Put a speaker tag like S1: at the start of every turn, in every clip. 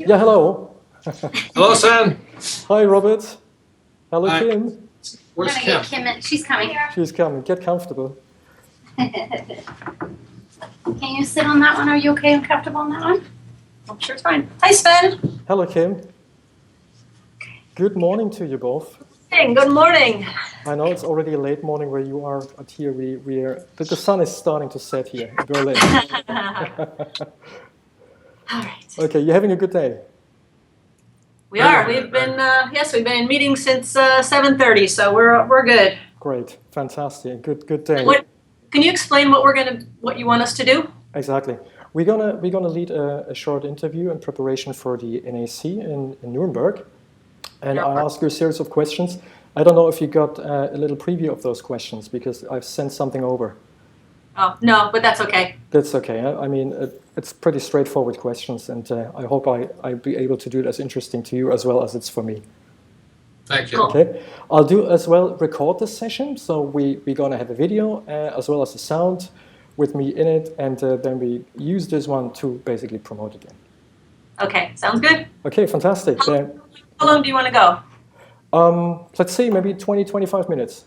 S1: Yeah, hello.
S2: Hello, Sven.
S1: Hi, Robert. Hello,
S2: Hi.
S1: Kim.
S2: Where's
S3: We're gonna
S2: Kim?
S3: get Kim in. She's coming.
S1: She's coming. Get comfortable.
S3: Can you sit on that one? Are you okay and comfortable on that one? I'm sure it's fine. Hi, Sven.
S1: Hello, Kim. Good morning to you both.
S3: Hey, good morning.
S1: I know it's already a late morning where you are, but here the sun is starting to set here in Berlin.
S3: All right.
S1: Okay, you're having a good day.
S4: We are. We've been we've been in meetings since 7:30, so we're good.
S1: Great, fantastic, good day.
S4: Can you explain what you want us to do?
S1: Exactly. We're gonna lead a short interview in preparation for the NAC in Nuremberg, and I ask you a series of questions. I don't know if you got a little preview of those questions because I've sent something over.
S4: Oh no, but that's okay.
S1: That's okay. I mean, it's pretty straightforward questions, and I hope I'll be able to do it as interesting to you as well as it's for me.
S2: Thank you.
S4: Cool.
S1: Okay. I'll do as well record this session, so we're going to have a video as well as a sound with me in it, and then we use this one to basically promote it.
S4: Okay, sounds good.
S1: Okay, fantastic.
S4: How long do you want to go?
S1: Let's say maybe 20, 25 minutes.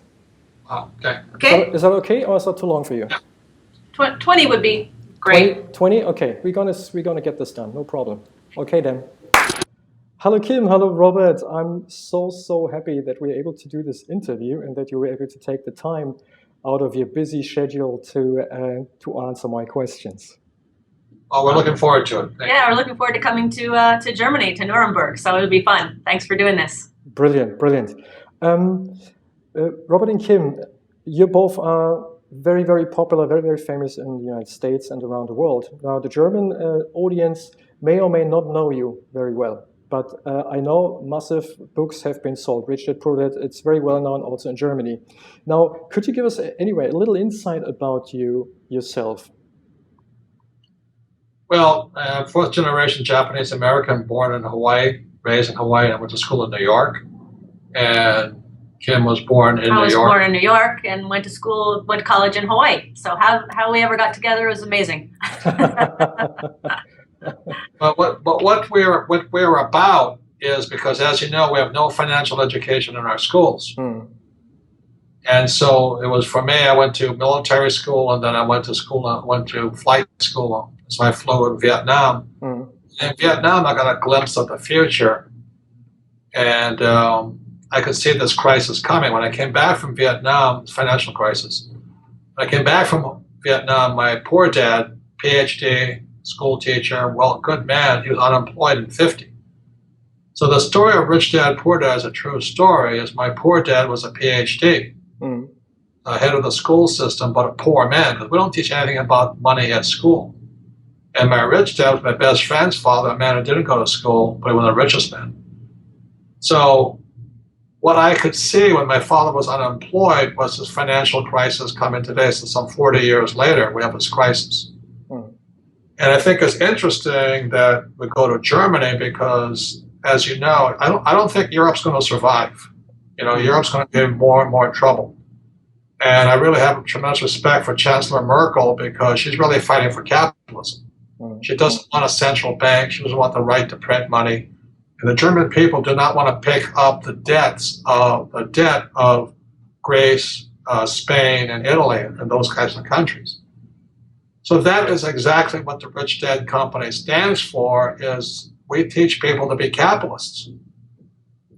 S2: Oh, okay.
S4: Okay,
S1: Is that okay, or is that too long for you?
S4: 20 would be great.
S1: 20? Okay, we're gonna get this done, no problem. Okay then. Hello Kim, hello Robert. I'm so happy that we're able to do this interview and that you were able to take the time out of your busy schedule to answer my questions.
S2: Oh, we're looking forward to it.
S4: Yeah, we're looking forward to coming to Germany, to Nuremberg. So it'll be fun. Thanks for doing this.
S1: Brilliant. Robert and Kim, you both are very popular, very famous in the United States and around the world. Now, the German audience may or may not know you very well, but I know massive books have been sold. Rich Dad Poor Dad, it's very well known also in Germany. Now, could you give us anyway a little insight about yourself?
S2: Well, fourth generation Japanese American, born in Hawaii, raised in Hawaii. I went to school in New York, and Kim was born in New York.
S4: I was born in New York and went to college in Hawaii. So how we ever got together is amazing.
S2: But what we're about is because, as you know, we have no financial education in our schools. And so it was for me. I went to military school, and then I went to flight school. So I flew in Vietnam. In Vietnam, I got a glimpse of the future, and I could see this crisis coming. When I came back from Vietnam, financial crisis. When I came back from Vietnam, my poor dad, PhD, school teacher, well, good man, he was unemployed in 50. So the story of Rich Dad Poor Dad is a true story. Is my poor dad was a PhD, head of the school system, but a poor man, because we don't teach anything about money at school. And my rich dad was my best friend's father, a man who didn't go to school, but he was the richest man. So what I could see when my father was unemployed was this financial crisis coming today. So some 40 years later, we have this crisis. And I think it's interesting that we go to Germany because, as you know, I don't think Europe's going to survive. You know, Europe's going to get in more and more trouble. And I really have tremendous respect for Chancellor Merkel because she's really fighting for capitalism. She doesn't want a central bank. She doesn't want the right to print money. And the German people do not want to pick up the debt of Greece, Spain, and Italy, and those kinds of countries. So that is exactly what the Rich Dad Company stands for. Is we teach people to be capitalists.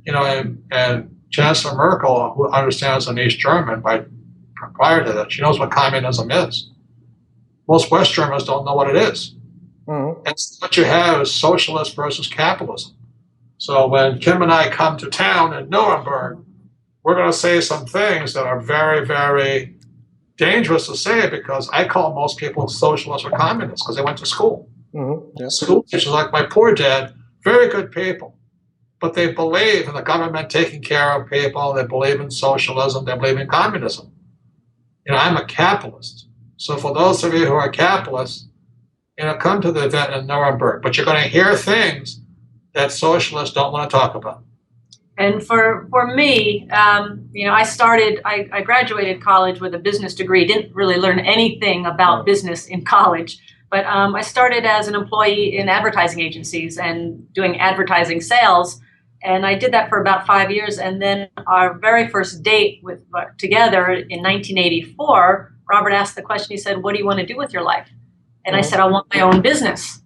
S2: You know, and Chancellor Merkel, who understands in East German, prior to that, she knows what communism is. Most West Germans don't know what it is. And what you have is socialist versus capitalism. So when Kim and I come to town in Nuremberg, we're going to say some things that are very dangerous to say because I call most people socialists or communists because they went to school. School teachers like my poor dad, very good people, but they believe in the government taking care of people. They believe in socialism. They believe in communism. You know, I'm a capitalist. So for those of you who are capitalists, you know, come to the event in Nuremberg, but you're going to hear things that socialists don't want to talk about.
S4: And for me, you know, I graduated college with a business degree. Didn't really learn anything about business in college, But I started as an employee in advertising agencies and doing advertising sales. And I did that for about 5 years. And then our very first date together in 1984, Robert asked the question, he said, what do you want to do with your life? And I said, I want my own business.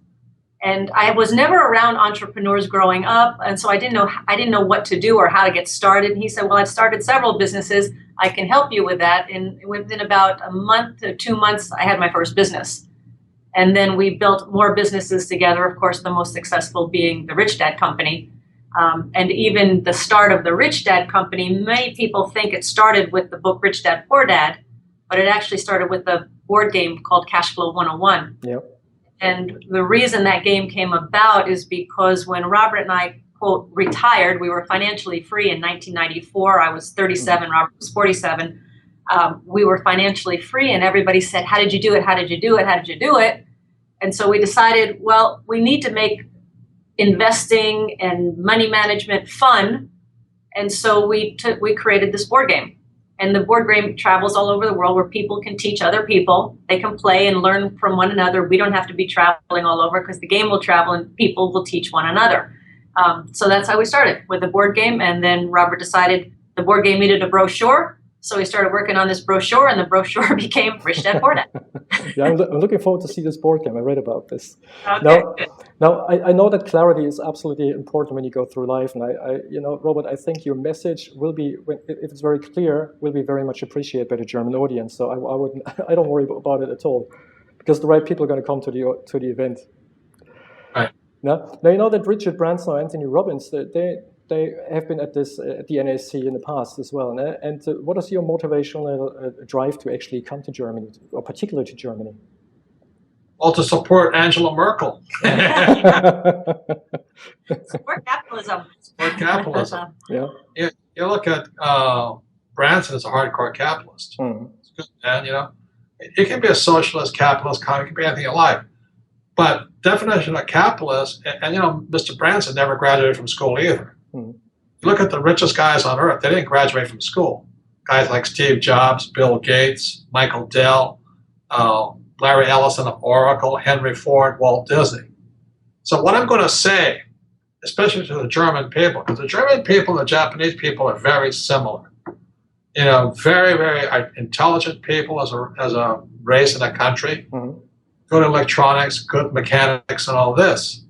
S4: And I was never around entrepreneurs growing up. And so I didn't know what to do or how to get started. And he said, well, I've started several businesses. I can help you with that. And within about a month to 2 months, I had my first business. And then we built more businesses together, of course, the most successful being the Rich Dad Company. And even the start of the Rich Dad Company, many people think it started with the book Rich Dad, Poor Dad, but it actually started with a board game called Cashflow 101.
S1: Yep.
S4: And the reason that game came about is because when Robert and I, quote, retired, we were financially free in 1994. I was 37, Robert was 47. We were financially free, and everybody said, how did you do it? How did you do it? How did you do it? And so we decided, well, we need to make investing and money management fun. And so we created this board game. And the board game travels all over the world where people can teach other people. They can play and learn from one another. We don't have to be traveling all over because the game will travel and people will teach one another. So that's how we started with the board game. And then Robert decided the board game needed a brochure. So we started working on this brochure, and the brochure became Rich Dad, Poor Dad.
S1: Yeah, I'm looking forward to see this board game. I read about this.
S4: Okay.
S1: Now, I know that clarity is absolutely important when you go through life, and Robert, I think your message will be, if it's very clear, will be very much appreciated by the German audience. So I don't worry about it at all, because the right people are going to come to the event.
S2: Right.
S1: Now you know that Richard Branson and Anthony Robbins, they have been at the NAC in the past as well. And what is your motivational drive to actually come to Germany, or particularly to Germany?
S2: Well, to support Angela Merkel.
S4: Support capitalism.
S2: Support capitalism.
S1: Yeah.
S2: You look at Branson as a hardcore capitalist. It's good, and it can be a socialist, capitalist, it can be anything you like. But definition of capitalist, and Mr. Branson never graduated from school either. You look at the richest guys on earth, they didn't graduate from school. Guys like Steve Jobs, Bill Gates, Michael Dell, Larry Ellison of Oracle, Henry Ford, Walt Disney. So what I'm going to say, especially to the German people, because the German people and the Japanese people are very similar. Very, very intelligent people as a race in a country. Good electronics, good mechanics, and all this.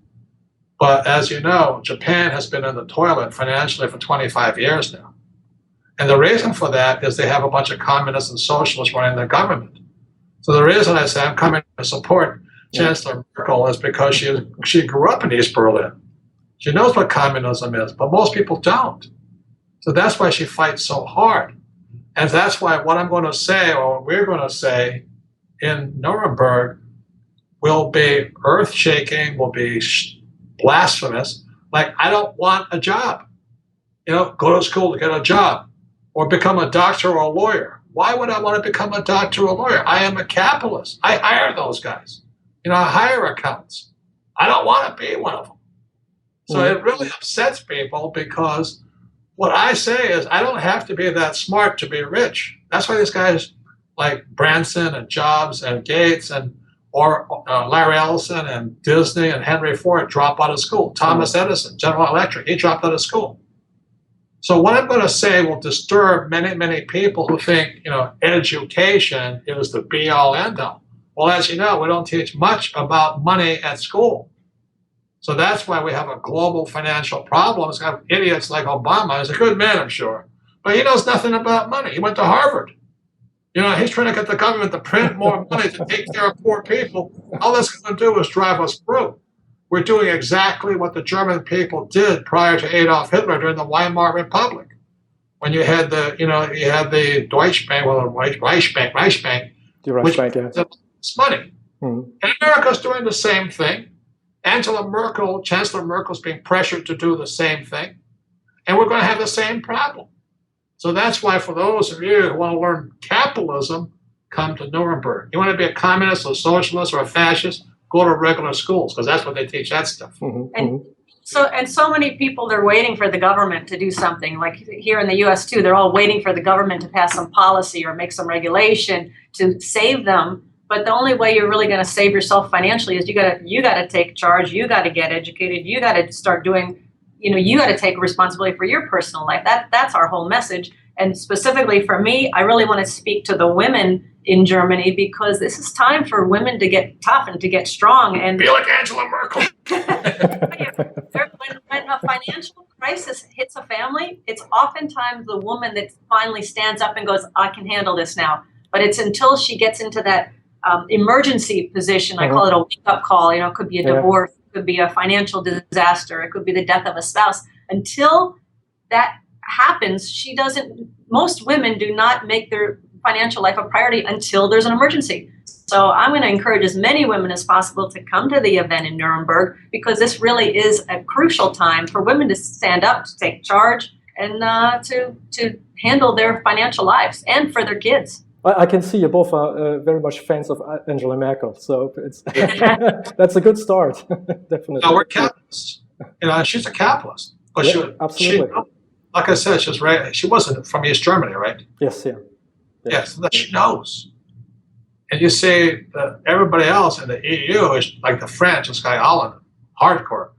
S2: But as you know, Japan has been in the toilet financially for 25 years now. And the reason for that is they have a bunch of communists and socialists running their government. So the reason I say I'm coming to support Chancellor Merkel is because she grew up in East Berlin. She knows what communism is, but most people don't. So that's why she fights so hard. And that's why what I'm going to say, or we're going to say in Nuremberg, will be earth-shaking, will be blasphemous. Like, I don't want a job. Go to school to get a job or become a doctor or a lawyer. Why would I want to become a doctor or a lawyer? I am a capitalist. I hire those guys. I hire accountants. I don't want to be one of them. So it really upsets people because what I say is I don't have to be that smart to be rich. That's why these guys like Branson and Jobs and Gates or Larry Ellison and Disney and Henry Ford drop out of school. Thomas Edison, General Electric, he dropped out of school. So what I'm going to say will disturb many, many people who think, education is the be-all, end-all. Well, as you know, we don't teach much about money at school. So that's why we have a global financial problem. We have idiots like Obama. He's a good man, I'm sure. But he knows nothing about money. He went to Harvard. He's trying to get the government to print more money to take care of poor people. All that's going to do is drive us through. We're doing exactly what the German people did prior to Adolf Hitler during the Weimar Republic. When you had the Deutschbank, Reichsbank, which was money. And America's doing the same thing. Angela Merkel, Chancellor Merkel's being pressured to do the same thing. And we're going to have the same problem. So that's why for those of you who want to learn capitalism, come to Nuremberg. You want to be a communist or socialist or a fascist, go to regular schools because that's what they teach that stuff.
S4: And so many people, they're waiting for the government to do something. Like here in the U.S. too, they're all waiting for the government to pass some policy or make some regulation to save them. But the only way you're really going to save yourself financially is you got to take charge. You got to get educated. You got to start doing, you got to take responsibility for your personal life. That's our whole message. And specifically for me, I really want to speak to the women in Germany, because this is time for women to get tough and to get strong and
S2: be like Angela Merkel.
S4: When a financial crisis hits a family, it's oftentimes the woman that finally stands up and goes, I can handle this now. But it's until she gets into that emergency position, I call it a wake-up call. It could be a divorce, it could be a financial disaster, it could be the death of a spouse. Until that happens, most women do not make their financial life a priority until there's an emergency. So I'm going to encourage as many women as possible to come to the event in Nuremberg, because this really is a crucial time for women to stand up, to take charge, and to handle their financial lives and for their kids.
S1: I can see you both are very much fans of Angela Merkel, so it's that's a good start, definitely.
S2: No, we're capitalists. She's a capitalist. But
S1: absolutely.
S2: Like I said, she wasn't from East Germany, right?
S1: Yes, yeah.
S2: Yes, that she knows. And you say that everybody else in the EU is like the French and Sky Holland, hardcore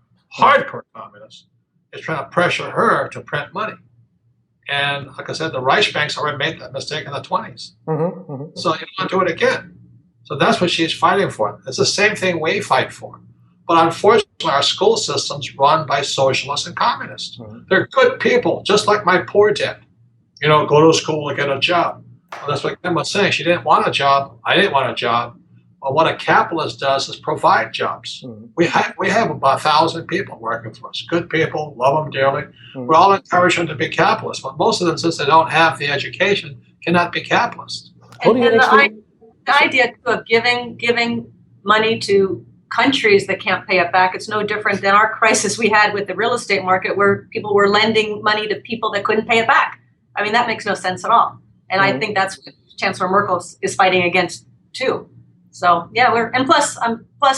S2: communists, is trying to pressure her to print money. And like I said, the Reichsbanks already made that mistake in the 20s. So you don't do it again. So that's what she's fighting for. It's the same thing we fight for. But unfortunately, our school system's run by socialists and communists. They're good people, just like my poor dad. Go to school and get a job. Well, that's what Kim was saying. She didn't want a job. I didn't want a job. Well, what a capitalist does is provide jobs. We have about 1,000 people working for us. Good people, love them dearly. We all encourage them to be capitalists, but most of them, since they don't have the education, cannot be capitalists.
S4: The idea of giving money to countries that can't pay it back, it's no different than our crisis we had with the real estate market, where people were lending money to people that couldn't pay it back. I mean, that makes no sense at all. And I think that's what Chancellor Merkel is fighting against too. So yeah, plus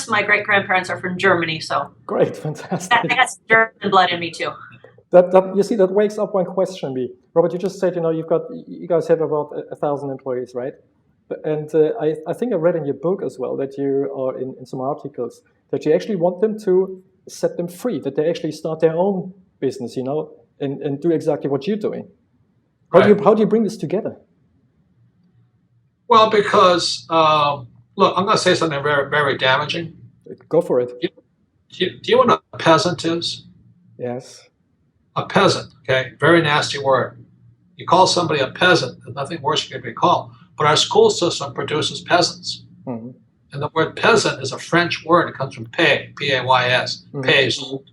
S4: my great grandparents are from Germany, so
S1: great, fantastic.
S4: I got some German blood in me too.
S1: That you see, that wakes up one question, B. Robert, you just said you guys have about 1,000 employees, right? And I think I read in your book as well that you are in some articles that you actually want them to set them free, that they actually start their own business, and do exactly what you're doing. How do you bring this together?
S2: Well, because look, I'm going to say something very, very damaging.
S1: Go for it.
S2: Do you know what a peasant is?
S1: Yes.
S2: A peasant, okay? Very nasty word. You call somebody a peasant, there's nothing worse you can be called. But our school system produces peasants. And the word peasant is a French word. It comes from pay, P-A-Y-S, paysan.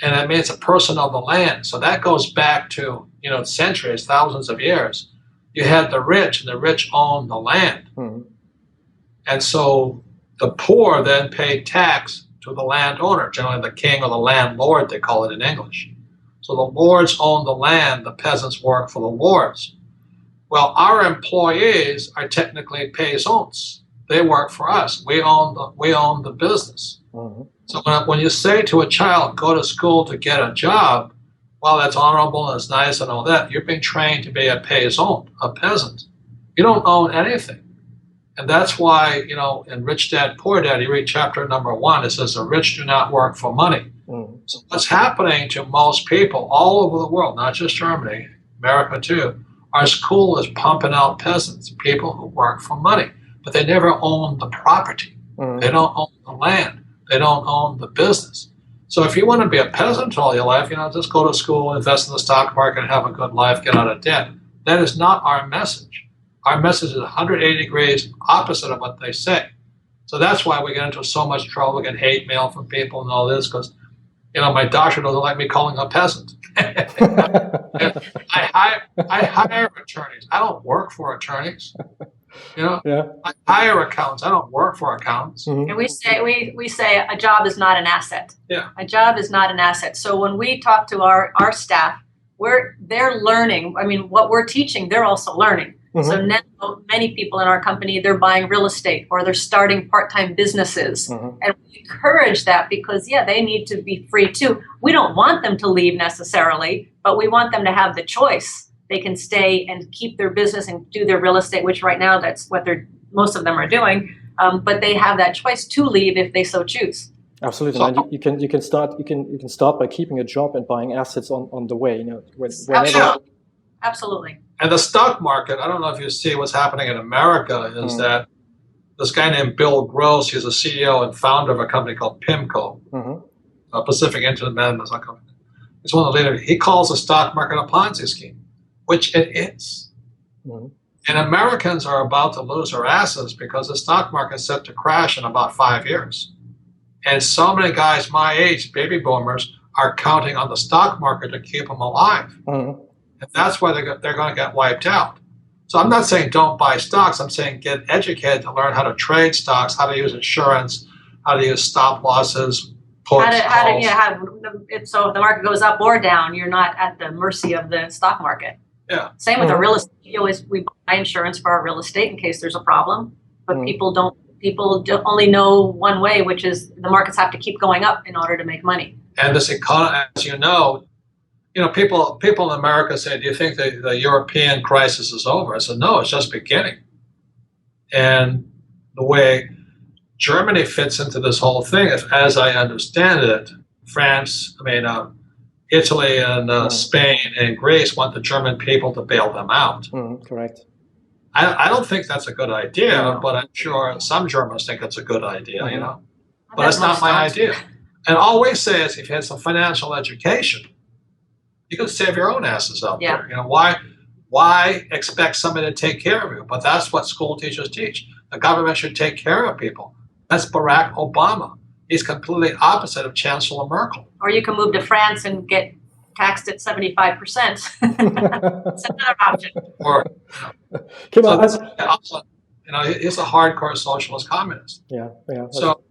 S2: And that means a person of the land. So that goes back to, centuries, thousands of years. You had the rich, and the rich owned the land. And so the poor then paid tax to the landowner, generally the king or the landlord, they call it in English. So the lords own the land, the peasants work for the lords. Well, our employees are technically paysans. They work for us. We own the business. So when you say to a child, go to school to get a job, well, that's honorable and it's nice and all that, you're being trained to be a paysan, a peasant. You don't own anything. And that's why, in Rich Dad, Poor Dad, you read chapter number 1, it says the rich do not work for money. So what's happening to most people all over the world, not just Germany, America too, our school is pumping out peasants, people who work for money, but they never own the property. They don't own the land. They don't own the business. So if you want to be a peasant all your life, just go to school, invest in the stock market, and have a good life, get out of debt. That is not our message. Our message is 180 degrees opposite of what they say. So that's why we get into so much trouble. We get hate mail from people and all this, because my doctor doesn't like me calling a peasant. I hire attorneys. I don't work for attorneys. I hire accountants. I don't work for accountants.
S4: And we say a job is not an asset. A job is not an asset. So when we talk to our staff, they're learning. I mean, what we're teaching, they're also learning. So now many people in our company, they're buying real estate or they're starting part-time businesses. And we encourage that because, they need to be free too. We don't want them to leave necessarily, but we want them to have the choice. They can stay and keep their business and do their real estate, which right now that's what they're most of them are doing, but they have that choice to leave if they so choose.
S1: Absolutely, and you can start by keeping a job and buying assets on the way. Whenever.
S4: Absolutely.
S2: And the stock market, I don't know if you see what's happening in America, is that this guy named Bill Gross, he's a CEO and founder of a company called PIMCO, Pacific Internet Management Company. He's one of the leaders. He calls the stock market a Ponzi scheme, which it is. And Americans are about to lose their asses because the stock market is set to crash in about 5 years. And so many guys my age, baby boomers, are counting on the stock market to keep them alive. And that's why they're going to get wiped out. So I'm not saying don't buy stocks. I'm saying get educated to learn how to trade stocks, how to use insurance, how to use stop losses, puts,
S4: so if the market goes up or down, you're not at the mercy of the stock market.
S2: Yeah.
S4: Same with the real estate. We buy insurance for our real estate in case there's a problem, but people only know one way, which is the markets have to keep going up in order to make money.
S2: And this economy, as you know, people in America say, do you think the European crisis is over? I said, no, it's just beginning. And the way Germany fits into this whole thing, as I understand it, Italy and Spain and Greece want the German people to bail them out.
S1: Correct.
S2: I don't think that's a good idea, but I'm sure some Germans think it's a good idea, But it's not my idea. And all we say is if you had some financial education, you can save your own asses out there. Why expect somebody to take care of you? But that's what school teachers teach. The government should take care of people. That's Barack Obama. He's completely opposite of Chancellor Merkel.
S4: Or you can move to France and get taxed at 75%. That's another option.
S2: Or, he's a hardcore socialist communist. So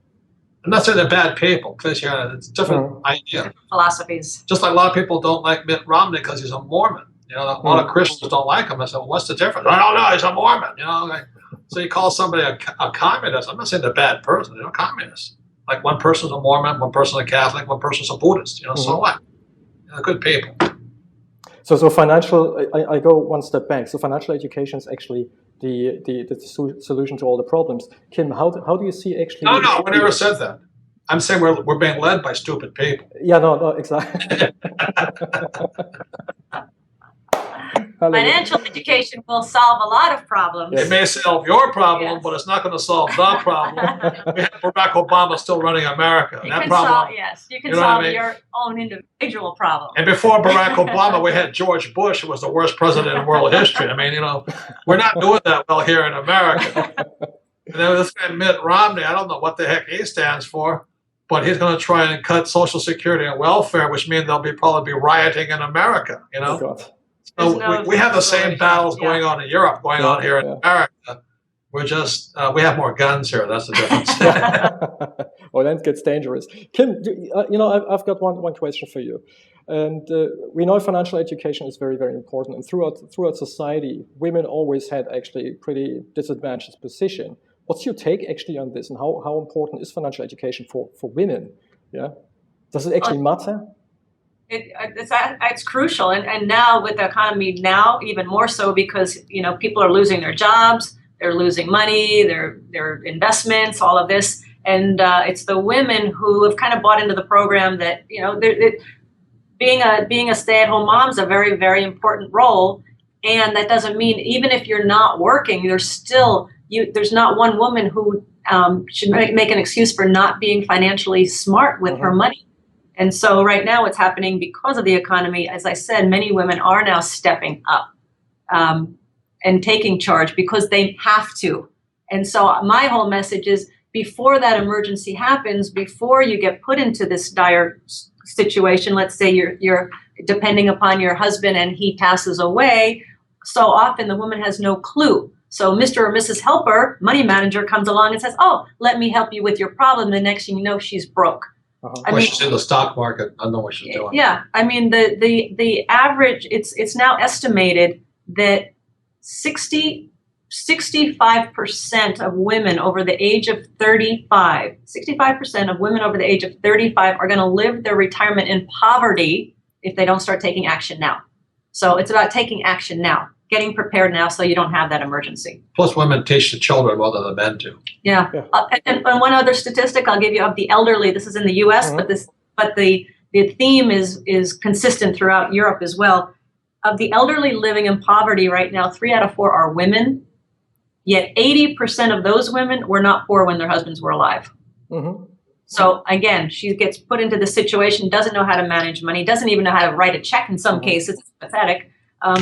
S2: I'm not saying they're bad people, because it's a different idea.
S4: Philosophies.
S2: Just like a lot of people don't like Mitt Romney because he's a Mormon. A lot of Christians don't like him. I said, well, what's the difference? I don't know, he's a Mormon. So you call somebody a communist. I'm not saying they're a bad person. They're communists. Like one person's a Mormon, one person's a Catholic, one person's a Buddhist. So what? They're good people.
S1: So financial, I go one step back. So financial education is actually the solution to all the problems. Kim, how do you see actually?
S2: No, we never said that. I'm saying we're being led by stupid people.
S1: Yeah, no, exactly.
S4: Financial education will solve a lot of problems.
S2: It may solve your problem, but it's not going to solve the problem. We have Barack Obama still running America.
S4: You can solve your own individual problem.
S2: And before Barack Obama, we had George Bush, who was the worst president in world history. We're not doing that well here in America. And then this guy Mitt Romney, I don't know what the heck he stands for, but he's going to try and cut Social Security and welfare, which means there'll probably be rioting in America.
S1: Oh, God.
S2: So we have the same battles going on in Europe, going on here in America. We're just, we have more guns here. That's the difference.
S1: Well, that gets dangerous. Kim, I've got one question for you. And we know financial education is very, very important. And throughout society, women always had actually a pretty disadvantaged position. What's your take actually on this? And how important is financial education for women? Yeah, does it actually matter?
S4: It's crucial, and now with the economy now even more so, because people are losing their jobs, they're losing money, their investments, all of this, and it's the women who have kind of bought into the program that being a stay-at-home mom is a very, very important role, and that doesn't mean even if you're not working, there's not one woman who should make an excuse for not being financially smart with her money. And so right now what's happening because of the economy, as I said, many women are now stepping up and taking charge because they have to. And so my whole message is before that emergency happens, before you get put into this dire situation, let's say you're depending upon your husband and he passes away, so often the woman has no clue. So Mr. or Mrs. Helper, money manager, comes along and says, oh, let me help you with your problem. The next thing you know, she's broke.
S2: She's in the stock market. I know what she's doing.
S4: Yeah, the average, it's now estimated that 65% of women over the age of 35, 65% of women over the age of 35 are going to live their retirement in poverty if they don't start taking action now. So it's about taking action now. getting prepared now so you don't have that emergency.
S2: Plus, women teach the children more than the men do.
S4: Yeah. And one other statistic I'll give you of the elderly. This is in the U.S., but the theme is consistent throughout Europe as well. Of the elderly living in poverty right now, 3 out of 4 are women. Yet 80% of those women were not poor when their husbands were alive. So again, she gets put into the situation, doesn't know how to manage money, doesn't even know how to write a check in some cases. It's pathetic.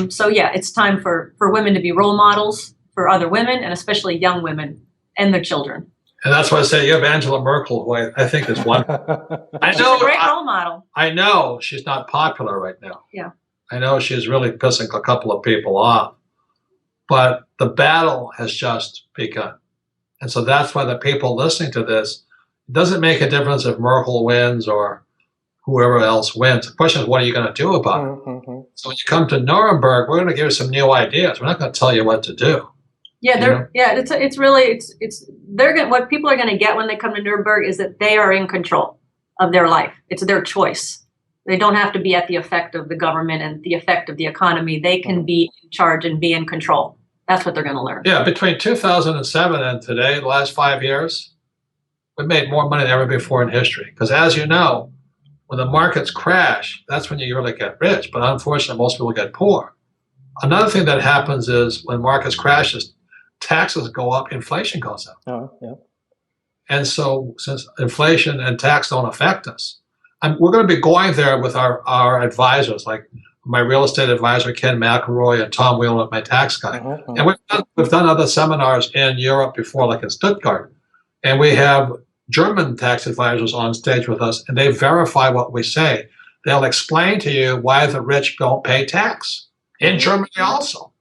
S4: So yeah, it's time for women to be role models for other women, and especially young women and their children.
S2: And that's why I say you have Angela Merkel, who I think is one.
S4: She's a great role model.
S2: I know she's not popular right now.
S4: Yeah.
S2: I know she's really pissing a couple of people off. But the battle has just begun. And so that's why the people listening to this, it doesn't make a difference if Merkel wins or whoever else wins. The question is, what are you going to do about it? So when you come to Nuremberg, we're going to give you some new ideas. We're not going to tell you what to do.
S4: Yeah, what people are going to get when they come to Nuremberg is that they are in control of their life. It's their choice. They don't have to be at the effect of the government and the effect of the economy. They can be in charge and be in control. That's what they're going to learn.
S2: Yeah, between 2007 and today, the last 5 years, we've made more money than ever before in history. Because as you know, when the markets crash, that's when you really get rich. But unfortunately, most people get poor. Another thing that happens is when markets crashes, taxes go up, inflation goes up. And so since inflation and tax don't affect us, we're going to be going there with our advisors, like my real estate advisor, Ken McElroy, and Tom Wheeler, my tax guy. And we've done other seminars in Europe before, like in Stuttgart. And we have German tax advisors on stage with us, and they verify what we say. They'll explain to you why the rich don't pay tax. In Germany also,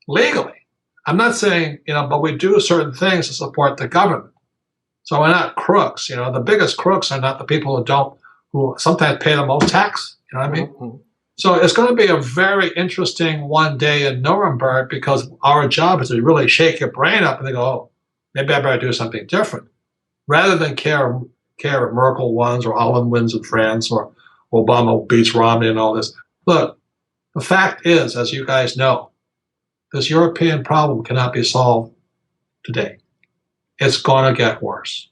S2: legally. I'm not saying, but we do certain things to support the government. So we're not crooks. The biggest crooks are not the people who sometimes pay the most tax. You know what I mean? So it's going to be a very interesting one day in Nuremberg, because our job is to really shake your brain up and they go, oh, maybe I better do something different. Rather than care if Merkel wins or Hollande wins in France or Obama beats Romney and all this. Look, the fact is, as you guys know, this European problem cannot be solved today. It's going to get worse.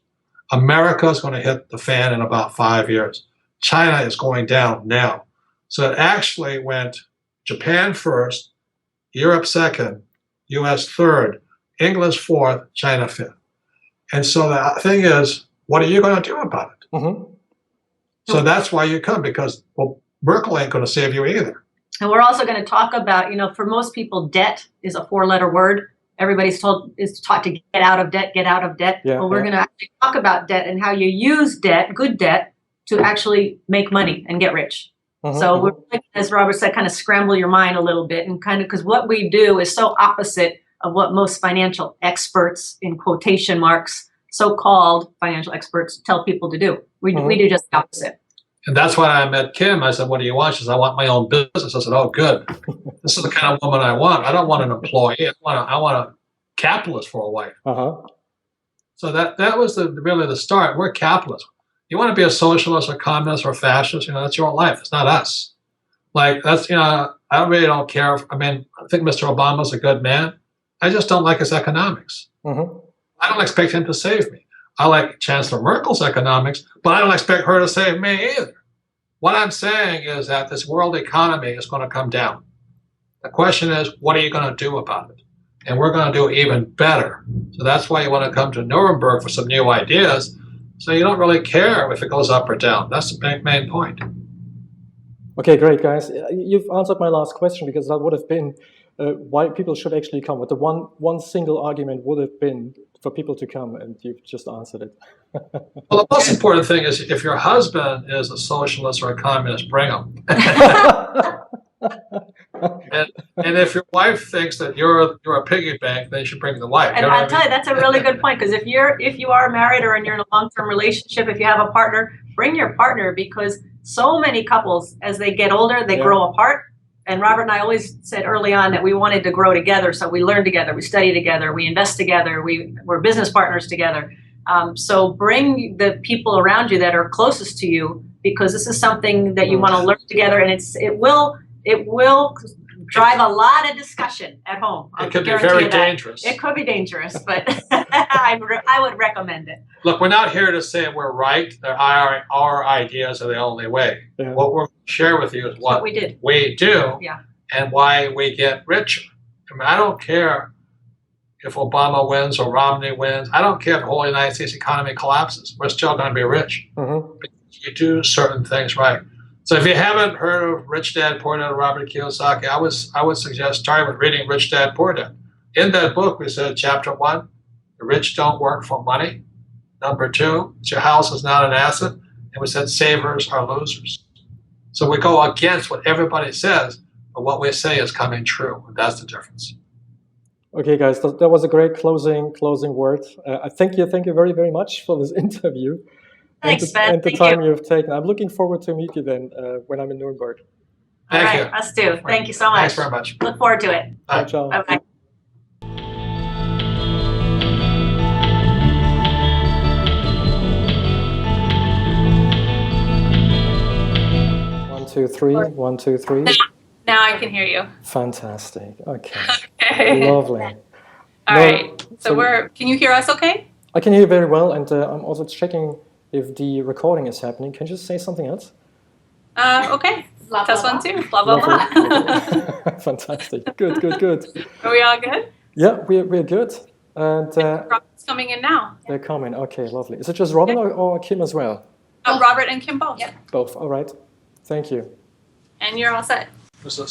S2: America is going to hit the fan in about 5 years. China is going down now. So it actually went Japan first, Europe second, US third, England fourth, China fifth. And so the thing is, what are you going to do about it? So that's why you come, because, Merkel ain't going to save you either.
S4: And we're also going to talk about, for most people, debt is a 4-letter word. Everybody's taught to get out of debt, get out of debt. We're going to actually talk about debt and how you use debt, good debt, to actually make money and get rich. So we're, as Robert said, kind of scramble your mind a little bit, and kind of, because what we do is so opposite of what most financial experts, in quotation marks, so-called financial experts, tell people to do. We do just the opposite.
S2: And that's why I met Kim. I said, what do you want? She said, I want my own business. I said, oh, good. This is the kind of woman I want. I don't want an employee. I want a capitalist for a wife. So that was really the start. We're capitalists. You want to be a socialist or communist or fascist, that's your own life. It's not us. Like, that's, I really don't care. I think Mr. Obama's a good man. I just don't like his economics. I don't expect him to save me. I like Chancellor Merkel's economics, but I don't expect her to save me either. What I'm saying is that this world economy is going to come down. The question is, what are you going to do about it? And we're going to do even better. So that's why you want to come to Nuremberg for some new ideas. So you don't really care if it goes up or down. That's the main point.
S1: Okay, great, guys. You've answered my last question, because that would have been why people should actually come. But the one single argument would have been for people to come, and you've just answered it.
S2: Well, the most important thing is, if your husband is a socialist or a communist, bring him. And if your wife thinks that you're a piggy bank, then you should bring the wife.
S4: And I'll tell you, that's a really good point, because if you are married or you're in a long-term relationship, if you have a partner, bring your partner, because so many couples, as they get older, they grow apart. And Robert and I always said early on that we wanted to grow together. So we learn together, we study together, we invest together, we're business partners together. So bring the people around you that are closest to you, because this is something that you want to learn together, and it will drive a lot of discussion at home.
S2: It could be very dangerous.
S4: It could be dangerous, but I would recommend it.
S2: Look, we're not here to say we're right. Our ideas are the only way.
S1: Yeah.
S2: What we're going to share with you is what
S4: we did.
S2: We do
S4: Yeah.
S2: and why we get richer. I mean, I don't care if Obama wins or Romney wins. I don't care if the whole United States economy collapses. We're still going to be rich.
S1: Mm-hmm.
S2: Because you do certain things right. So if you haven't heard of Rich Dad, Poor Dad, Robert Kiyosaki, I would suggest starting with reading Rich Dad, Poor Dad. In that book, we said, chapter 1, the rich don't work for money. Number 2, your house is not an asset. And we said, savers are losers. So we go against what everybody says, but what we say is coming true. And that's the difference.
S1: Okay, guys, that was a great closing word. I thank you very, very much for this interview.
S4: Thanks, Ben.
S1: And the time you've taken. I'm looking forward to meet you then when I'm in Nuremberg.
S2: Thank you.
S4: Us too. Thank you so much.
S2: Thanks very much.
S4: Look forward to it.
S2: Bye.
S1: Ciao.
S4: Bye-bye.
S1: One, two, three. 1, 2, 3.
S5: Now I can hear you.
S1: Fantastic. Okay.
S5: Okay.
S1: Lovely.
S5: All right. So can you hear us okay?
S1: I can hear you very well, and I'm also checking if the recording is happening. Can you just say something else?
S5: Okay.
S3: Blah,
S5: Test
S3: blah,
S5: 1, 2. Blah, blah, blah.
S1: Fantastic. Good.
S5: Are we all good?
S1: Yeah, we're good. And
S5: Robin's coming in now.
S1: they're coming. Okay, lovely. Is it just Robin or Kim as well?
S5: Robert and Kim both.
S3: Yep.
S1: Both. All right. Thank you.
S5: And you're all set.
S2: This is